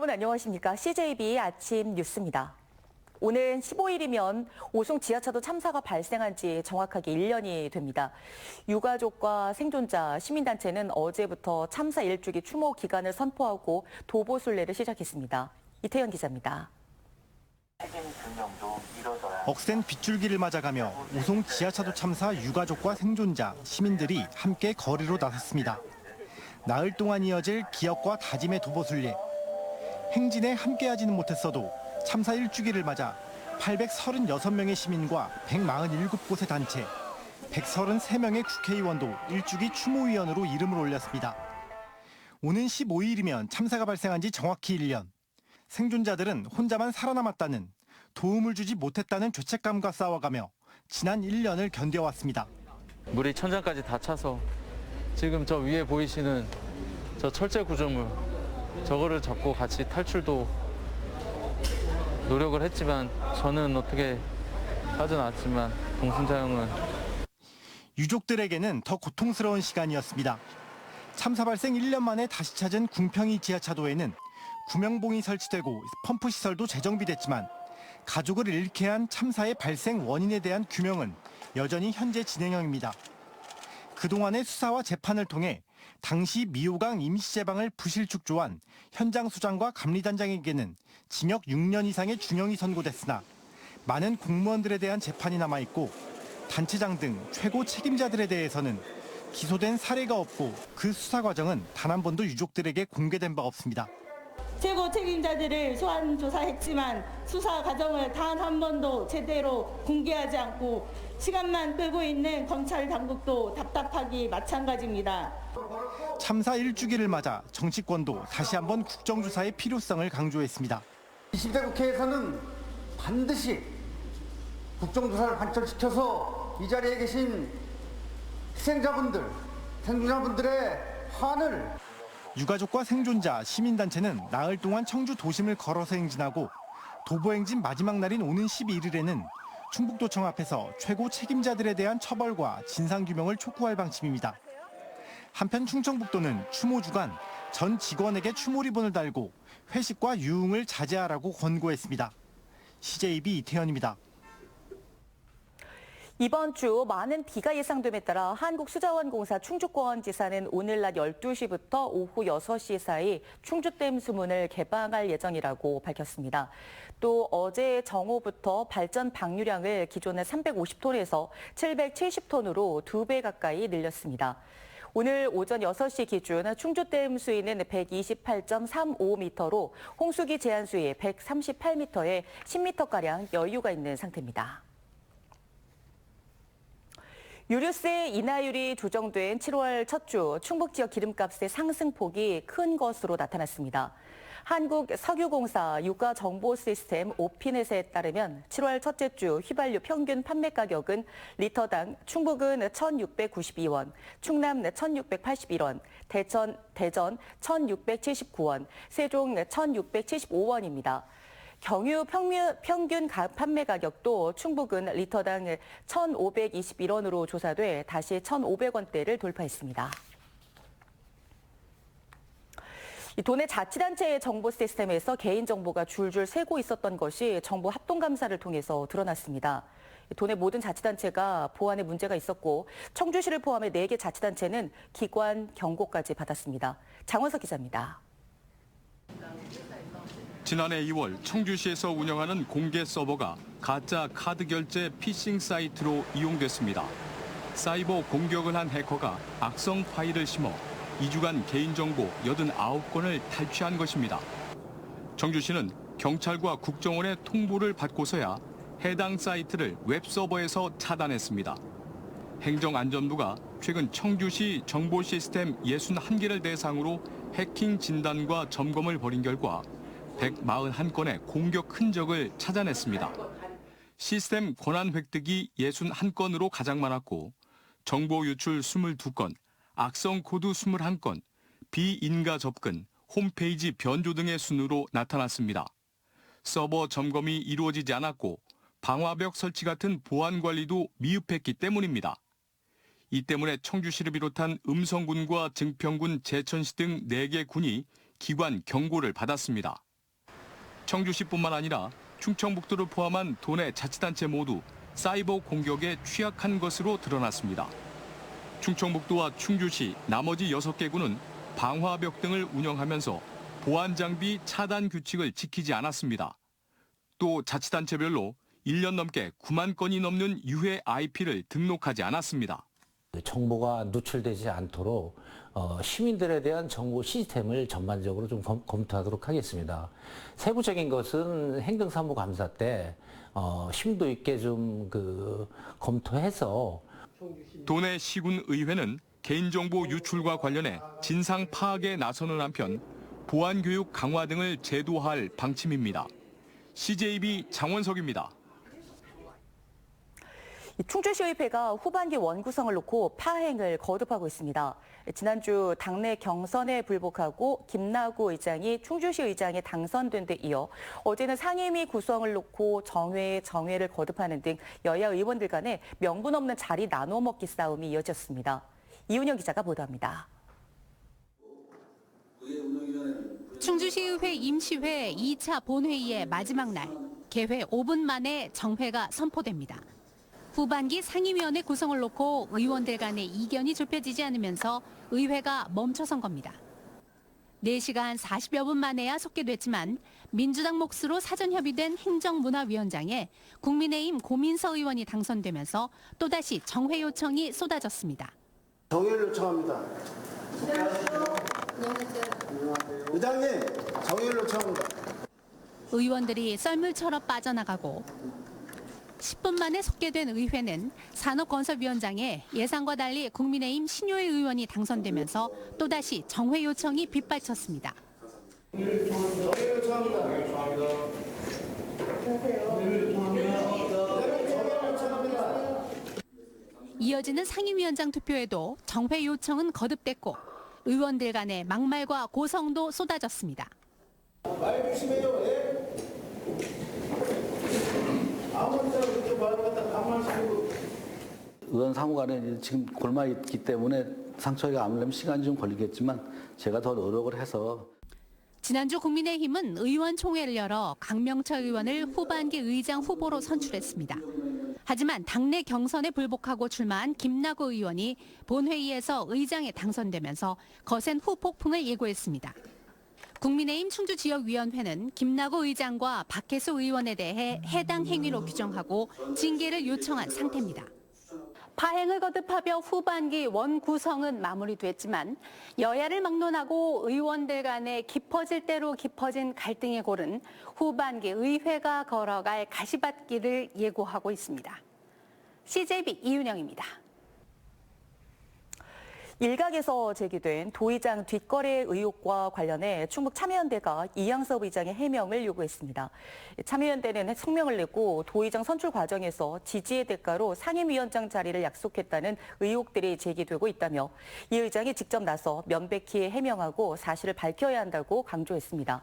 여러분 안녕하십니까? CJB 아침 뉴스입니다. 오는 15일이면 오송 지하차도 참사가 발생한 지 정확하게 1년이 됩니다. 유가족과 생존자, 시민단체는 어제부터 참사 일주기 추모 기간을 선포하고 도보순례를 시작했습니다. 이태현 기자입니다. 억센 빗줄기를 맞아가며 오송 지하차도 참사 유가족과 생존자, 시민들이 함께 거리로 나섰습니다. 나흘 동안 이어질 기억과 다짐의 도보순례. 행진에 함께하지는 못했어도 참사 일주기를 맞아 836명의 시민과 147곳의 단체, 133명의 국회의원도 일주기 추모위원으로 이름을 올렸습니다. 오는 15일이면 참사가 발생한 지 정확히 1년. 생존자들은 혼자만 살아남았다는, 도움을 주지 못했다는 죄책감과 싸워가며 지난 1년을 견뎌왔습니다. 물이 천장까지 다 차서 지금 저 위에 보이시는 저 철제 구조물, 저거를 잡고 같이 탈출도 노력을 했지만 저는 어떻게 하진 않았지만 동순자 형은. 유족들에게는 더 고통스러운 시간이었습니다. 참사 발생 1년 만에 다시 찾은 궁평이 지하차도에는 구명봉이 설치되고 펌프 시설도 재정비됐지만 가족을 잃게 한 참사의 발생 원인에 대한 규명은 여전히 현재 진행형입니다. 그동안의 수사와 재판을 통해 당시 미호강 임시제방을 부실축조한 현장 수장과 감리단장에게는 징역 6년 이상의 중형이 선고됐으나 많은 공무원들에 대한 재판이 남아있고 단체장 등 최고 책임자들에 대해서는 기소된 사례가 없고 그 수사 과정은 단 한 번도 유족들에게 공개된 바 없습니다. 최고 책임자들을 소환 조사했지만 수사 과정을 단 한 번도 제대로 공개하지 않고 시간만 끌고 있는 검찰 당국도 답답하기 마찬가지입니다. 참사 일주기를 맞아 정치권도 다시 한번 국정조사의 필요성을 강조했습니다. 20대 국회에서는 반드시 국정조사를 관철시켜서 이 자리에 계신 희생자분들, 생존자분들의 환을. 유가족과 생존자, 시민단체는 나흘 동안 청주 도심을 걸어서 행진하고 도보행진 마지막 날인 오는 12일에는 충북도청 앞에서 최고 책임자들에 대한 처벌과 진상규명을 촉구할 방침입니다. 한편 충청북도는 추모 주간 전 직원에게 추모 리본을 달고 회식과 유흥을 자제하라고 권고했습니다. CJB 이태현입니다. 이번 주 많은 비가 예상됨에 따라 한국수자원공사 충주권지사는 오늘 낮 12시부터 오후 6시 사이 충주댐 수문을 개방할 예정이라고 밝혔습니다. 또 어제 정오부터 발전 방류량을 기존의 350톤에서 770톤으로 2배 가까이 늘렸습니다. 오늘 오전 6시 기준 충주댐 수위는 128.35m로 홍수기 제한 수위 138m에 10m가량 여유가 있는 상태입니다. 유류세 인하율이 조정된 7월 첫 주 충북 지역 기름값의 상승폭이 큰 것으로 나타났습니다. 한국석유공사 유가정보시스템 오피넷에 따르면 7월 첫째 주 휘발유 평균 판매 가격은 리터당 충북은 1,692원, 충남 1,681원, 대전 1,679원, 세종 1,675원입니다. 경유 평균 판매 가격도 충북은 리터당 1,521원으로 조사돼 다시 1,500원대를 돌파했습니다. 도내 자치단체의 정보 시스템에서 개인정보가 줄줄 새고 있었던 것이 정보 합동감사를 통해서 드러났습니다. 도내 모든 자치단체가 보안에 문제가 있었고 청주시를 포함해 4개 자치단체는 기관 경고까지 받았습니다. 장원석 기자입니다. 지난해 2월 청주시에서 운영하는 공개 서버가 가짜 카드 결제 피싱 사이트로 이용됐습니다. 사이버 공격을 한 해커가 악성 파일을 심어 2주간 개인정보 89건을 탈취한 것입니다. 청주시는 경찰과 국정원의 통보를 받고서야 해당 사이트를 웹서버에서 차단했습니다. 행정안전부가 최근 청주시 정보시스템 61개를 대상으로 해킹 진단과 점검을 벌인 결과 141건의 공격 흔적을 찾아냈습니다. 시스템 권한 획득이 61건으로 가장 많았고 정보 유출 22건, 악성 코드 21건, 비인가 접근, 홈페이지 변조 등의 순으로 나타났습니다. 서버 점검이 이루어지지 않았고 방화벽 설치 같은 보안 관리도 미흡했기 때문입니다. 이 때문에 청주시를 비롯한 음성군과 증평군, 제천시 등 4개 군이 기관 경고를 받았습니다. 청주시뿐만 아니라 충청북도를 포함한 도내 자치단체 모두 사이버 공격에 취약한 것으로 드러났습니다. 충청북도와 충주시 나머지 6개 구는 방화벽 등을 운영하면서 보안 장비 차단 규칙을 지키지 않았습니다. 또 자치단체별로 1년 넘게 9만 건이 넘는 유해 IP를 등록하지 않았습니다. 정보가 누출되지 않도록 시민들에 대한 정보 시스템을 전반적으로 좀 검토하도록 하겠습니다. 세부적인 것은 행정사무감사 때 심도 있게 좀 검토해서. 도내 시군의회는 개인정보 유출과 관련해 진상 파악에 나서는 한편 보안교육 강화 등을 제도화할 방침입니다. CJB 장원석입니다. 충주시의회가 후반기 원구성을 놓고 파행을 거듭하고 있습니다. 지난주 당내 경선에 불복하고 김나구 의장이 충주시 의장에 당선된 데 이어 어제는 상임위 구성을 놓고 정회를 거듭하는 등 여야 의원들 간의 명분 없는 자리 나눠 먹기 싸움이 이어졌습니다. 이은영 기자가 보도합니다. 충주시의회 임시회 2차 본회의의 마지막 날, 개회 5분 만에 정회가 선포됩니다. 후반기 상임위원회 구성을 놓고 의원들 간의 이견이 좁혀지지 않으면서 의회가 멈춰선 겁니다. 4시간 40여 분 만에야 속개됐지만 민주당 몫으로 사전 협의된 행정문화위원장에 국민의힘 고민서 의원이 당선되면서 또다시 정회 요청이 쏟아졌습니다. 정회를 요청합니다. 의장님, 정회를 요청합니다. 의원들이 썰물처럼 빠져나가고 10분 만에 속개된 의회는 산업건설위원장에 예상과 달리 국민의힘 신효혜 의원이 당선되면서 또다시 정회 요청이 빗발쳤습니다. 이어지는 상임위원장 투표에도 정회 요청은 거듭됐고 의원들 간의 막말과 고성도 쏟아졌습니다. 말 조심해요. 예? 아무나 그렇게 말을 갖다 가만히시고. 의원 사무관에 지금 골마 있기 때문에 상처가 아무래도 시간이 좀 걸리겠지만 제가 더 노력을 해서. 지난주 국민의힘은 의원총회를 열어 강명철 의원을 후반기 의장 후보로 선출했습니다. 하지만 당내 경선에 불복하고 출마한 김나구 의원이 본회의에서 의장에 당선되면서 거센 후폭풍을 예고했습니다. 국민의힘 충주지역위원회는 김나구 의장과 박혜수 의원에 대해 해당 행위로 규정하고 징계를 요청한 상태입니다. 파행을 거듭하며 후반기 원 구성은 마무리됐지만 여야를 막론하고 의원들 간에 깊어질 대로 깊어진 갈등의 골은 후반기 의회가 걸어갈 가시밭길을 예고하고 있습니다. CJB 이윤영입니다. 일각에서 제기된 도의장 뒷거래 의혹과 관련해 충북 참여연대가 이양섭 의장의 해명을 요구했습니다. 참여연대는 성명을 내고 도의장 선출 과정에서 지지의 대가로 상임위원장 자리를 약속했다는 의혹들이 제기되고 있다며 이 의장이 직접 나서 명백히 해명하고 사실을 밝혀야 한다고 강조했습니다.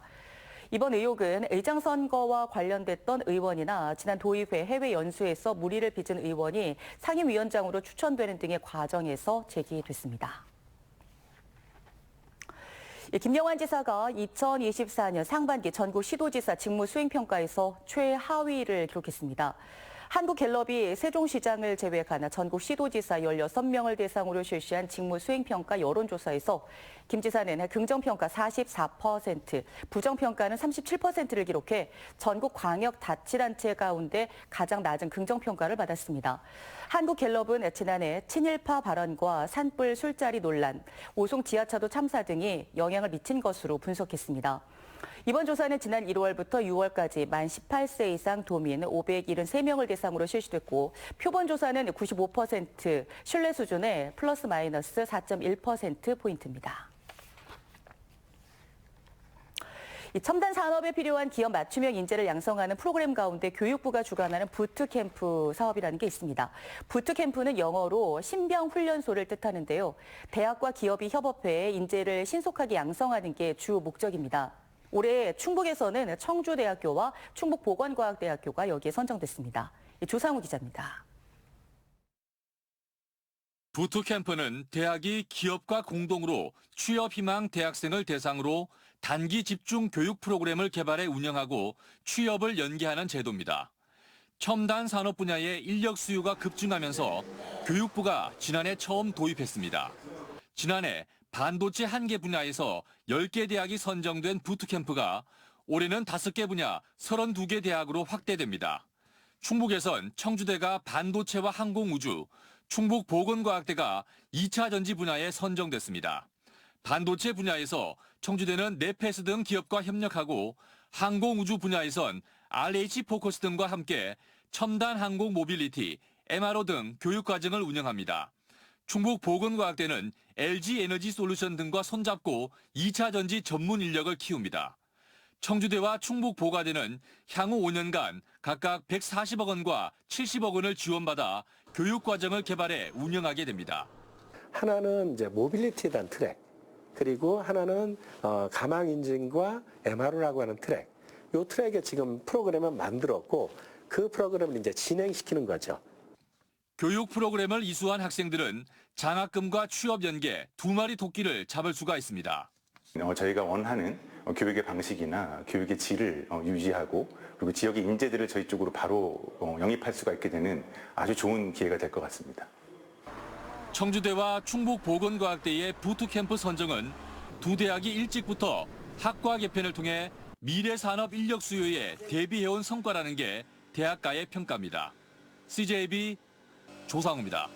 이번 의혹은 의장 선거와 관련됐던 의원이나 지난 도의회 해외 연수에서 물의를 빚은 의원이 상임위원장으로 추천되는 등의 과정에서 제기됐습니다. 김영환 지사가 2024년 상반기 전국 시도지사 직무 수행평가에서 최하위를 기록했습니다. 한국갤럽이 세종시장을 제외한 전국 시도지사 16명을 대상으로 실시한 직무 수행평가 여론조사에서 김 지사는 긍정평가 44%, 부정평가는 37%를 기록해 전국 광역자치단체 가운데 가장 낮은 긍정평가를 받았습니다. 한국갤럽은 지난해 친일파 발언과 산불 술자리 논란, 오송 지하차도 참사 등이 영향을 미친 것으로 분석했습니다. 이번 조사는 지난 1월부터 6월까지 만 18세 이상 도민 573명을 대상으로 실시됐고 표본 조사는 95% 신뢰 수준의 플러스 마이너스 4.1%포인트입니다. 첨단 산업에 필요한 기업 맞춤형 인재를 양성하는 프로그램 가운데 교육부가 주관하는 부트캠프 사업이라는 게 있습니다. 부트캠프는 영어로 신병훈련소를 뜻하는데요. 대학과 기업이 협업해 인재를 신속하게 양성하는 게 주 목적입니다. 올해 충북에서는 청주대학교와 충북보건과학대학교가 여기에 선정됐습니다. 조상우 기자입니다. 부트캠프는 대학이 기업과 공동으로 취업 희망 대학생을 대상으로 단기 집중 교육 프로그램을 개발해 운영하고 취업을 연계하는 제도입니다. 첨단 산업 분야의 인력 수요가 급증하면서 교육부가 지난해 처음 도입했습니다. 지난해 반도체 1개 분야에서 10개 대학이 선정된 부트캠프가 올해는 5개 분야 32개 대학으로 확대됩니다. 충북에선 청주대가 반도체와 항공우주, 충북보건과학대가 2차 전지 분야에 선정됐습니다. 반도체 분야에서 청주대는 네페스 등 기업과 협력하고 항공우주 분야에선 RH-포커스 등과 함께 첨단 항공 모빌리티, MRO 등 교육과정을 운영합니다. 충북보건과학대는 LG에너지솔루션 등과 손잡고 2차 전지 전문 인력을 키웁니다. 청주대와 충북보가대는 향후 5년간 각각 140억 원과 70억 원을 지원받아 교육과정을 개발해 운영하게 됩니다. 하나는 이제 모빌리티에 대한 트랙, 그리고 하나는 가망 인증과 MRO라고 하는 트랙. 이 트랙에 지금 프로그램을 만들었고 그 프로그램을 이제 진행시키는 거죠. 교육 프로그램을 이수한 학생들은 장학금과 취업 연계 2마리 토끼를 잡을 수가 있습니다. 저희가 원하는 교육의 방식이나 교육의 질을 유지하고 그리고 지역의 인재들을 저희 쪽으로 바로 영입할 수가 있게 되는 아주 좋은 기회가 될 것 같습니다. 청주대와 충북보건과학대의 부트캠프 선정은 두 대학이 일찍부터 학과 개편을 통해 미래 산업 인력 수요에 대비해온 성과라는 게 대학가의 평가입니다. CJB 조상우입니다.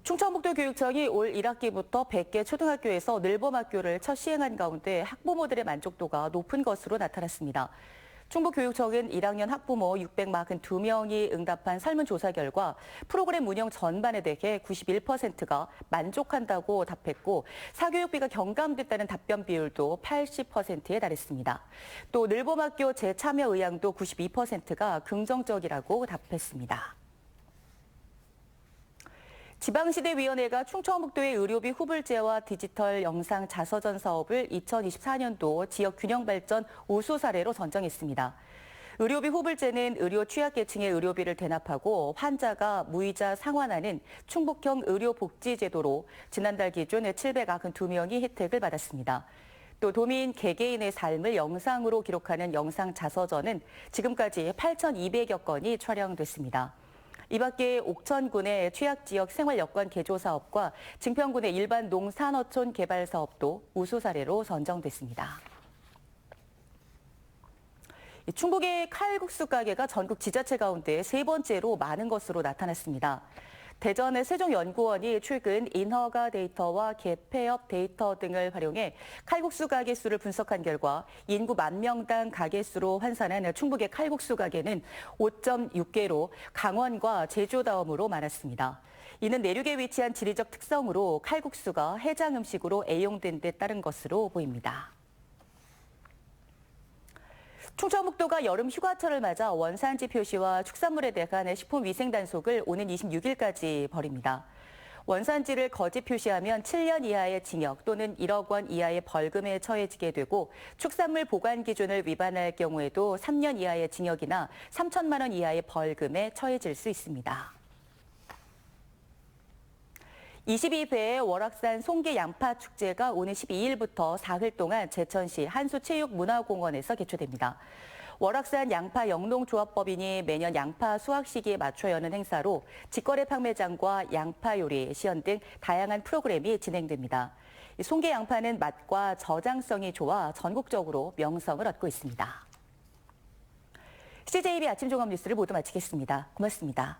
충청북도 교육청이 올 1학기부터 100개 초등학교에서 늘봄학교를 첫 시행한 가운데 학부모들의 만족도가 높은 것으로 나타났습니다. 충북교육청은 1학년 학부모 642명이 응답한 설문조사 결과 프로그램 운영 전반에 대해 91%가 만족한다고 답했고 사교육비가 경감됐다는 답변 비율도 80%에 달했습니다. 또 늘봄학교 재참여 의향도 92%가 긍정적이라고 답했습니다. 지방시대위원회가 충청북도의 의료비 후불제와 디지털 영상 자서전 사업을 2024년도 지역균형발전 우수 사례로 선정했습니다. 의료비 후불제는 의료 취약계층의 의료비를 대납하고 환자가 무이자 상환하는 충북형 의료복지제도로 지난달 기준 792명이 혜택을 받았습니다. 또 도민 개개인의 삶을 영상으로 기록하는 영상 자서전은 지금까지 8,200여 건이 촬영됐습니다. 이 밖에 옥천군의 취약지역 생활여건 개조 사업과 증평군의 일반 농산어촌 개발 사업도 우수 사례로 선정됐습니다. 충북의 칼국수 가게가 전국 지자체 가운데 세 번째로 많은 것으로 나타났습니다. 대전의 세종연구원이 최근 인허가 데이터와 개폐업 데이터 등을 활용해 칼국수 가게 수를 분석한 결과 인구 10,000명당 가게 수로 환산한 충북의 칼국수 가게는 5.6개로 강원과 제주 다음으로 많았습니다. 이는 내륙에 위치한 지리적 특성으로 칼국수가 해장 음식으로 애용된 데 따른 것으로 보입니다. 충청북도가 여름 휴가철을 맞아 원산지 표시와 축산물에 대한 식품위생 단속을 오는 26일까지 벌입니다. 원산지를 거짓 표시하면 7년 이하의 징역 또는 1억 원 이하의 벌금에 처해지게 되고 축산물 보관 기준을 위반할 경우에도 3년 이하의 징역이나 3천만 원 이하의 벌금에 처해질 수 있습니다. 22회 월악산 송계 양파 축제가 오는 12일부터 4흘 동안 제천시 한수체육문화공원에서 개최됩니다. 월악산 양파 영농조합법인이 매년 양파 수확 시기에 맞춰 여는 행사로 직거래 판매장과 양파 요리, 시연 등 다양한 프로그램이 진행됩니다. 송계 양파는 맛과 저장성이 좋아 전국적으로 명성을 얻고 있습니다. CJB 아침 종합 뉴스를 모두 마치겠습니다. 고맙습니다.